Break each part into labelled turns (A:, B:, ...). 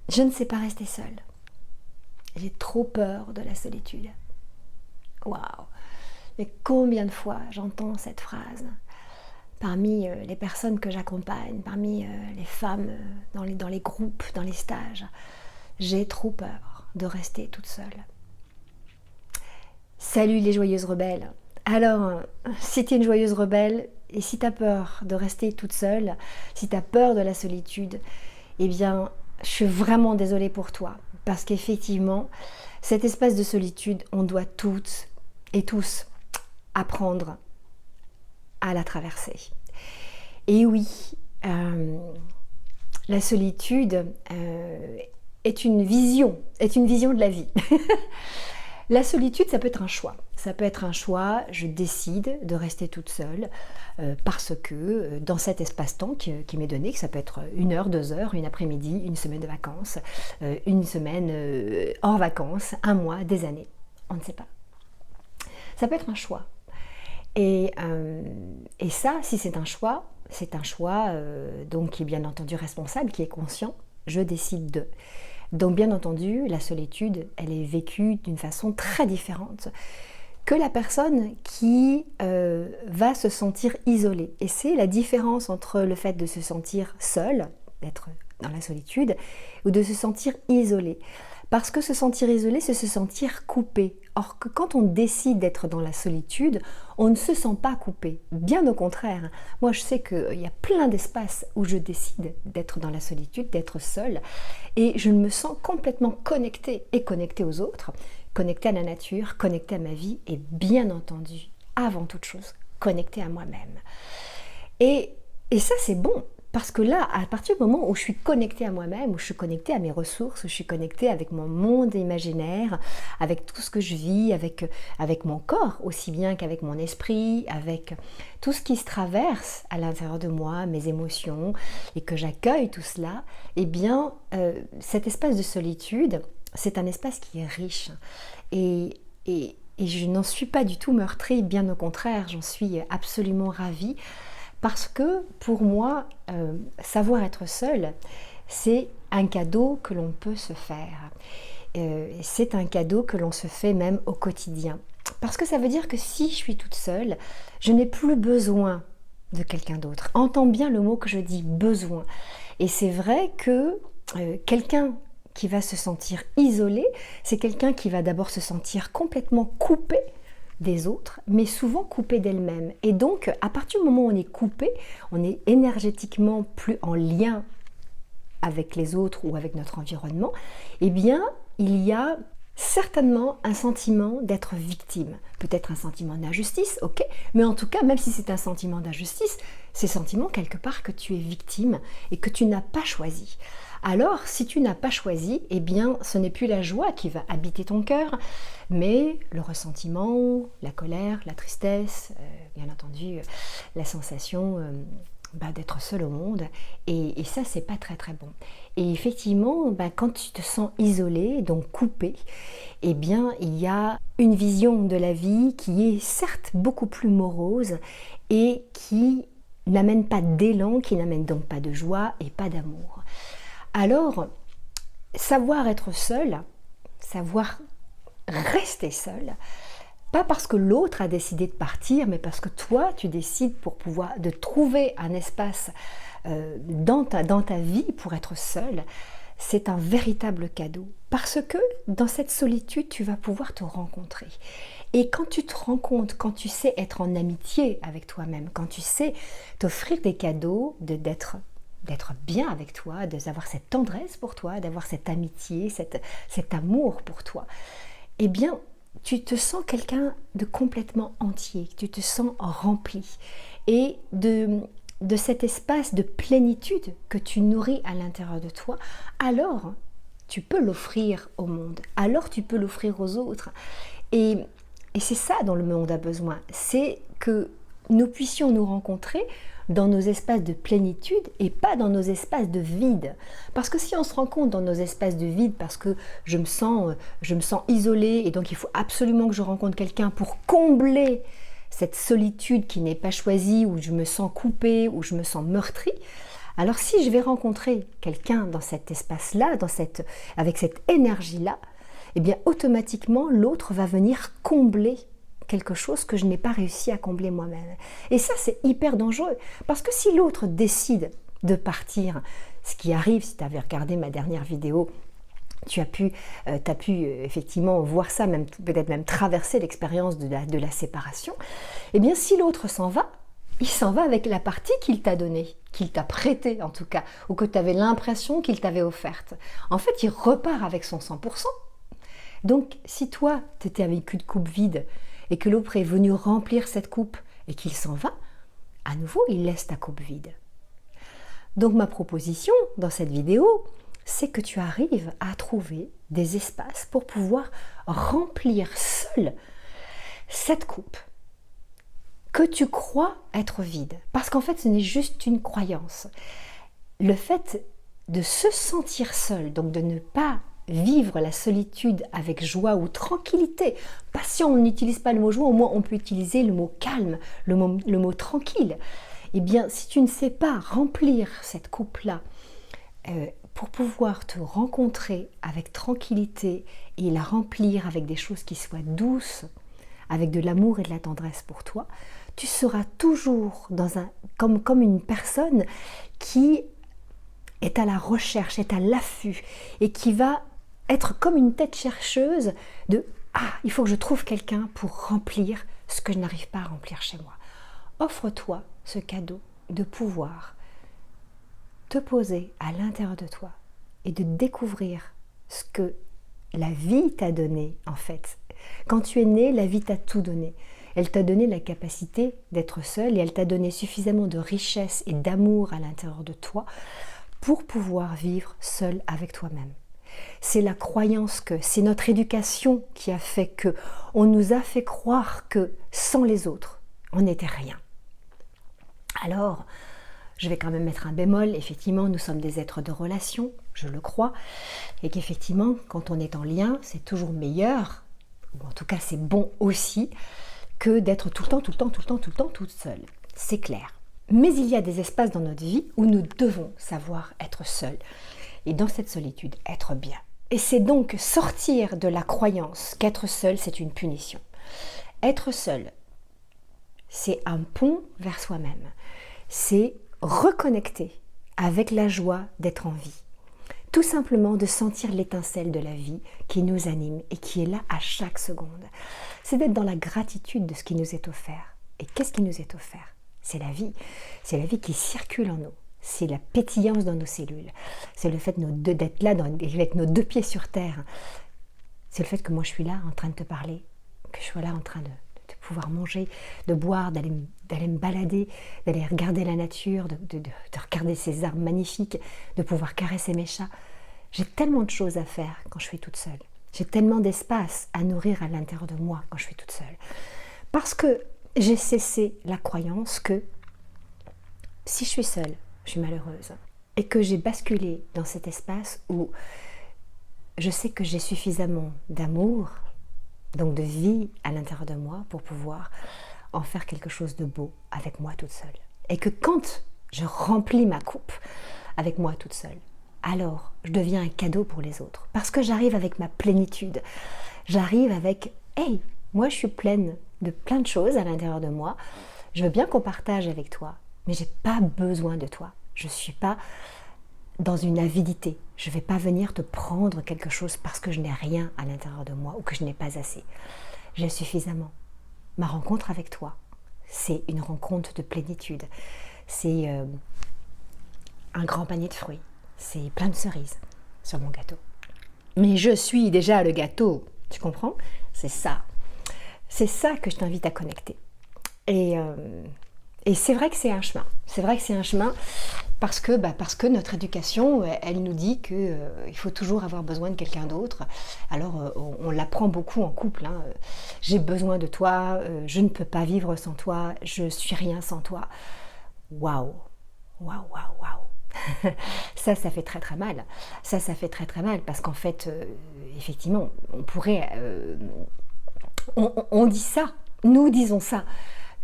A: Je ne sais pas rester seule. J'ai trop peur de la solitude. Waouh! Mais combien de fois j'entends cette phrase parmi les personnes que j'accompagne, parmi les femmes dans les groupes, dans les stages. J'ai trop peur de rester toute seule. Salut les joyeuses rebelles. Alors, si tu es une joyeuse rebelle et si tu as peur de rester toute seule, si tu as peur de la solitude, eh bien, je suis vraiment désolée pour toi. Parce qu'effectivement, cet espace de solitude, on doit toutes et tous apprendre à la traverser. Et oui, la solitude est une vision de la vie. La solitude, ça peut être un choix. Ça peut être un choix, je décide de rester toute seule parce que dans cet espace-temps qui m'est donné, que ça peut être 1 heure, 2 heures, une après-midi, une semaine de vacances, une semaine hors vacances, 1 mois, des années, on ne sait pas. Ça peut être un choix. Et ça, si c'est un choix donc qui est bien entendu responsable, qui est conscient, je décide de. Donc bien entendu, la solitude, elle est vécue d'une façon très différente que la personne qui va se sentir isolée. Et c'est la différence entre le fait de se sentir seul, d'être dans la solitude, ou de se sentir isolé. Parce que se sentir isolé, c'est se sentir coupé. Or que quand on décide d'être dans la solitude, on ne se sent pas coupé. Bien au contraire. Moi, je sais qu'il y a plein d'espaces où je décide d'être dans la solitude, d'être seule, et je me sens complètement connectée, et connectée aux autres, connectée à la nature, connectée à ma vie, et bien entendu, avant toute chose, connectée à moi-même. Et ça, c'est bon. Parce que là, à partir du moment où je suis connectée à moi-même, où je suis connectée à mes ressources, où je suis connectée avec mon monde imaginaire, avec tout ce que je vis, avec mon corps aussi bien qu'avec mon esprit, avec tout ce qui se traverse à l'intérieur de moi, mes émotions, et que j'accueille tout cela, eh bien, cet espace de solitude, c'est un espace qui est riche. Et je n'en suis pas du tout meurtrie, bien au contraire, j'en suis absolument ravie. Parce que pour moi, savoir être seul, c'est un cadeau que l'on peut se faire. C'est un cadeau que l'on se fait même au quotidien. Parce que ça veut dire que si je suis toute seule, je n'ai plus besoin de quelqu'un d'autre. Entends bien le mot que je dis, besoin. Et c'est vrai que quelqu'un qui va se sentir isolé, c'est quelqu'un qui va d'abord se sentir complètement coupé des autres, mais souvent coupé d'elle-même. Et donc, à partir du moment où on est coupé, on est énergétiquement plus en lien avec les autres ou avec notre environnement, eh bien, il y a certainement un sentiment d'être victime. Peut-être un sentiment d'injustice, ok, mais en tout cas, même si c'est un sentiment d'injustice, c'est le sentiment quelque part que tu es victime et que tu n'as pas choisi. Alors, si tu n'as pas choisi, eh bien, ce n'est plus la joie qui va habiter ton cœur, mais le ressentiment, la colère, la tristesse, bien entendu, la sensation d'être seul au monde. Et ça, c'est pas très très bon. Et effectivement, quand tu te sens isolé, donc coupé, eh bien, il y a une vision de la vie qui est certes beaucoup plus morose et qui n'amène pas d'élan, qui n'amène donc pas de joie et pas d'amour. Alors, savoir être seul, savoir rester seul, pas parce que l'autre a décidé de partir, mais parce que toi, tu décides pour pouvoir de trouver un espace dans ta vie pour être seul, c'est un véritable cadeau. Parce que dans cette solitude, tu vas pouvoir te rencontrer. Et quand tu te rencontres, quand tu sais être en amitié avec toi-même, quand tu sais t'offrir des cadeaux, d'être bien avec toi, d'avoir cette tendresse pour toi, d'avoir cette amitié, cet amour pour toi, eh bien, tu te sens quelqu'un de complètement entier, tu te sens rempli. Et de cet espace de plénitude que tu nourris à l'intérieur de toi, alors tu peux l'offrir au monde, alors tu peux l'offrir aux autres. Et c'est ça dont le monde a besoin, c'est que nous puissions nous rencontrer dans nos espaces de plénitude et pas dans nos espaces de vide. Parce que si on se rencontre dans nos espaces de vide parce que je me sens isolée et donc il faut absolument que je rencontre quelqu'un pour combler cette solitude qui n'est pas choisie, où je me sens coupée, où je me sens meurtrie, Alors si je vais rencontrer quelqu'un dans cet espace-là, avec cette énergie-là, eh bien automatiquement l'autre va venir combler quelque chose que je n'ai pas réussi à combler moi-même. Et ça, c'est hyper dangereux, parce que si l'autre décide de partir, ce qui arrive, si tu avais regardé ma dernière vidéo, tu as pu effectivement voir ça, peut-être même traverser l'expérience de la séparation, eh bien si l'autre s'en va, il s'en va avec la partie qu'il t'a donnée, qu'il t'a prêtée en tout cas, ou que tu avais l'impression qu'il t'avait offerte. En fait, il repart avec son 100%. Donc, si toi, tu étais avec une coupe vide et que l'autre est venu remplir cette coupe et qu'il s'en va, à nouveau, il laisse ta coupe vide. Donc, ma proposition dans cette vidéo, c'est que tu arrives à trouver des espaces pour pouvoir remplir seul cette coupe que tu crois être vide. Parce qu'en fait, ce n'est juste une croyance. Le fait de se sentir seul, donc de ne pas vivre la solitude avec joie ou tranquillité. Si on n'utilise pas le mot joie, au moins on peut utiliser le mot calme, le mot tranquille. Eh bien, si tu ne sais pas remplir cette coupe-là pour pouvoir te rencontrer avec tranquillité et la remplir avec des choses qui soient douces, avec de l'amour et de la tendresse pour toi, tu seras toujours comme une personne qui est à la recherche, est à l'affût et qui va être comme une tête chercheuse de « Ah, il faut que je trouve quelqu'un pour remplir ce que je n'arrive pas à remplir chez moi ». Offre-toi ce cadeau de pouvoir te poser à l'intérieur de toi et de découvrir ce que la vie t'a donné en fait. Quand tu es né, la vie t'a tout donné. Elle t'a donné la capacité d'être seule et elle t'a donné suffisamment de richesse et d'amour à l'intérieur de toi pour pouvoir vivre seul avec toi-même. C'est la croyance que c'est notre éducation qui a fait que on nous a fait croire que sans les autres, on n'était rien. Alors, je vais quand même mettre un bémol. Effectivement, nous sommes des êtres de relation, je le crois, et qu'effectivement, quand on est en lien, c'est toujours meilleur, ou en tout cas c'est bon aussi, que d'être tout le temps toute seule. C'est clair. Mais il y a des espaces dans notre vie où nous devons savoir être seuls. Et dans cette solitude, être bien. Et c'est donc sortir de la croyance qu'être seul, c'est une punition. Être seul, c'est un pont vers soi-même. C'est reconnecter avec la joie d'être en vie. Tout simplement de sentir l'étincelle de la vie qui nous anime et qui est là à chaque seconde. C'est d'être dans la gratitude de ce qui nous est offert. Et qu'est-ce qui nous est offert ? C'est la vie. C'est la vie qui circule en nous. C'est la pétillance dans nos cellules. C'est le fait d'être là avec nos deux pieds sur terre. C'est le fait que moi je suis là en train de te parler, que je sois là en train de pouvoir manger, de boire, d'aller me balader, d'aller regarder la nature, de regarder ces arbres magnifiques, de pouvoir caresser mes chats. J'ai tellement de choses à faire quand je suis toute seule. J'ai tellement d'espace à nourrir à l'intérieur de moi quand je suis toute seule. Parce que j'ai cessé la croyance que si je suis seule, je suis malheureuse. Et que j'ai basculé dans cet espace où je sais que j'ai suffisamment d'amour, donc de vie à l'intérieur de moi pour pouvoir en faire quelque chose de beau avec moi toute seule. Et que quand je remplis ma coupe avec moi toute seule, alors je deviens un cadeau pour les autres. Parce que j'arrive avec ma plénitude. J'arrive avec « Hey, moi je suis pleine de plein de choses à l'intérieur de moi. Je veux bien qu'on partage avec toi, mais j'ai pas besoin de toi. Je ne suis pas dans une avidité. Je ne vais pas venir te prendre quelque chose parce que je n'ai rien à l'intérieur de moi ou que je n'ai pas assez. J'ai suffisamment. Ma rencontre avec toi, c'est une rencontre de plénitude. C'est un grand panier de fruits. C'est plein de cerises sur mon gâteau. Mais je suis déjà le gâteau. Tu comprends ? C'est ça. C'est ça que je t'invite à connecter. Et c'est vrai que c'est un chemin. C'est vrai que c'est un chemin parce que notre éducation, elle nous dit qu'il faut toujours avoir besoin de quelqu'un d'autre. Alors, on l'apprend beaucoup en couple. Hein. J'ai besoin de toi, je ne peux pas vivre sans toi, je suis rien sans toi. Waouh, waouh, waouh, waouh. Ça fait très très mal. Ça fait très très mal parce qu'en fait, effectivement, on pourrait... on dit ça, nous disons ça,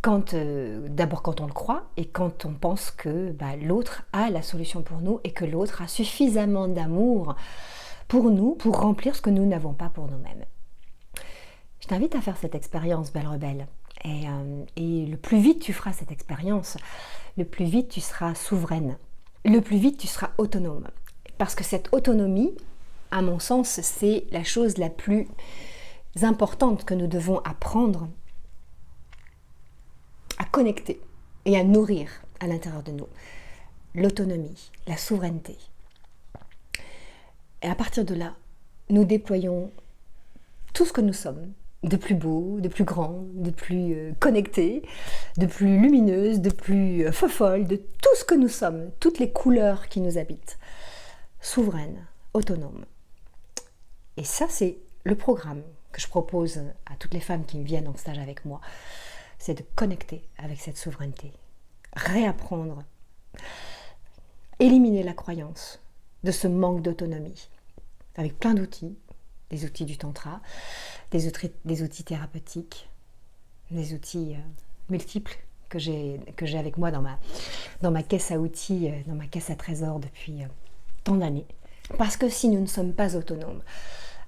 A: D'abord quand on le croit et quand on pense que l'autre a la solution pour nous et que l'autre a suffisamment d'amour pour nous pour remplir ce que nous n'avons pas pour nous-mêmes. Je t'invite à faire cette expérience, belle rebelle. Et le plus vite tu feras cette expérience, le plus vite tu seras souveraine, le plus vite tu seras autonome. Parce que cette autonomie, à mon sens, c'est la chose la plus importante que nous devons apprendre à connecter et à nourrir à l'intérieur de nous. L'autonomie, la souveraineté. Et à partir de là, nous déployons tout ce que nous sommes, de plus beau, de plus grand, de plus connecté, de plus lumineuse, de plus fofolle, de tout ce que nous sommes, toutes les couleurs qui nous habitent. Souveraine, autonome. Et ça, c'est le programme que je propose à toutes les femmes qui viennent en stage avec moi. C'est de connecter avec cette souveraineté, réapprendre, éliminer la croyance de ce manque d'autonomie, avec plein d'outils, des outils du tantra, des outils thérapeutiques, des outils multiples que j'ai avec moi dans ma caisse à outils, dans ma caisse à trésors depuis tant d'années. Parce que si nous ne sommes pas autonomes,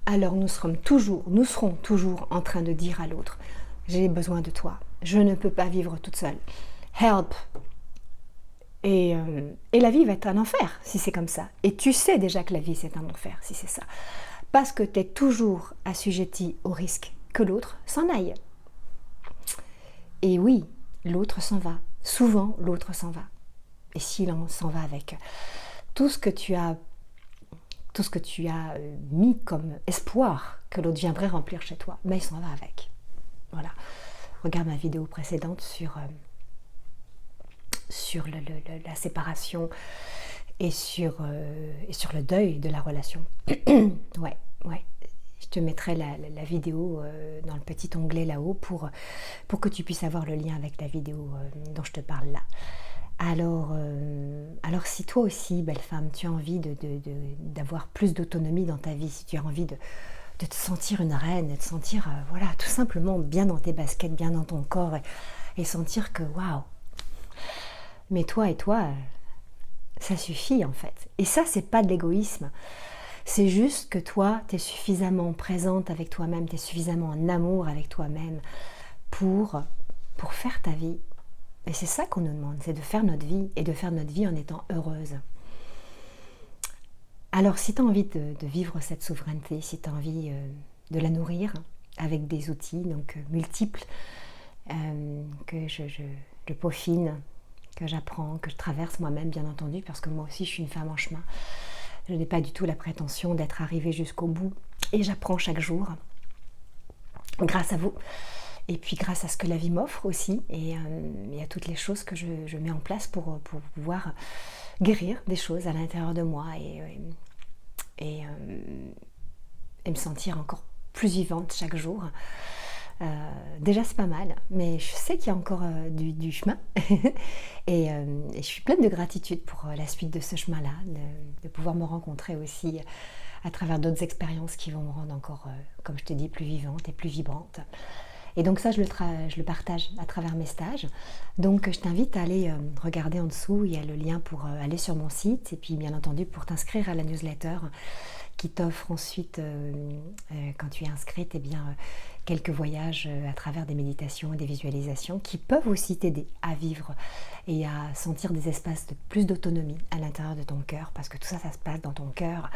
A: alors nous serons toujours en train de dire à l'autre « J'ai besoin de toi, je ne peux pas vivre toute seule, help !» Et la vie va être un enfer si c'est comme ça. Et tu sais déjà que la vie c'est un enfer si c'est ça. Parce que tu es toujours assujetti au risque que l'autre s'en aille. Et oui, l'autre s'en va. Souvent, l'autre s'en va. Et s'il s'en va avec tout ce que tu as mis comme espoir que l'autre viendrait remplir chez toi, mais il s'en va avec. Voilà. Regarde ma vidéo précédente sur la séparation et sur le deuil de la relation. Ouais. Je te mettrai la vidéo dans le petit onglet là-haut pour que tu puisses avoir le lien avec la vidéo dont je te parle là. Alors si toi aussi, belle femme, tu as envie d'avoir plus d'autonomie dans ta vie, si tu as envie de te sentir une reine, de te sentir tout simplement bien dans tes baskets, bien dans ton corps et sentir que waouh, mais toi et toi, ça suffit en fait. Et ça, c'est pas de l'égoïsme. C'est juste que toi, tu es suffisamment présente avec toi-même, tu es suffisamment en amour avec toi-même pour faire ta vie. Et c'est ça qu'on nous demande, c'est de faire notre vie et de faire notre vie en étant heureuse. Alors si tu as envie de vivre cette souveraineté, si tu as envie de la nourrir avec des outils donc multiples que je peaufine, que j'apprends, que je traverse moi-même bien entendu, parce que moi aussi je suis une femme en chemin. Je n'ai pas du tout la prétention d'être arrivée jusqu'au bout et j'apprends chaque jour grâce à vous. Et puis grâce à ce que la vie m'offre aussi, et à toutes les choses que je mets en place pour pouvoir guérir des choses à l'intérieur de moi et me sentir encore plus vivante chaque jour. Déjà c'est pas mal, mais je sais qu'il y a encore du chemin et je suis pleine de gratitude pour la suite de ce chemin-là, de pouvoir me rencontrer aussi à travers d'autres expériences qui vont me rendre encore, comme je te dis, plus vivante et plus vibrante. Et donc ça, je le partage à travers mes stages. Donc je t'invite à aller regarder en dessous, il y a le lien pour aller sur mon site et puis bien entendu pour t'inscrire à la newsletter qui t'offre ensuite, quand tu es inscrite, quelques voyages à travers des méditations et des visualisations qui peuvent aussi t'aider à vivre et à sentir des espaces de plus d'autonomie à l'intérieur de ton cœur, parce que tout ça, ça se passe dans ton cœur,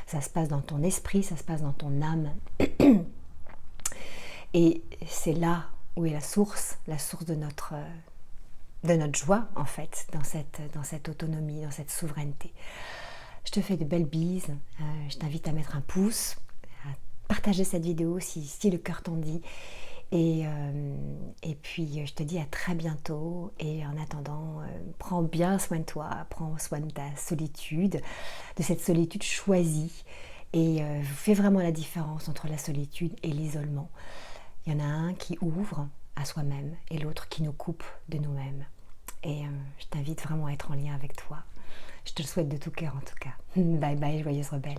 A: ça se passe dans ton esprit, ça se passe dans ton âme. Et c'est là où est la source de notre joie en fait, dans cette autonomie, dans cette souveraineté. Je te fais de belles bises, je t'invite à mettre un pouce, à partager cette vidéo si le cœur t'en dit. Et puis je te dis à très bientôt, et en attendant, prends bien soin de toi, prends soin de ta solitude, de cette solitude choisie, et fais vraiment la différence entre la solitude et l'isolement. Il y en a un qui ouvre à soi-même et l'autre qui nous coupe de nous-mêmes. Et je t'invite vraiment à être en lien avec toi. Je te le souhaite de tout cœur en tout cas. Bye bye, joyeuse rebelle.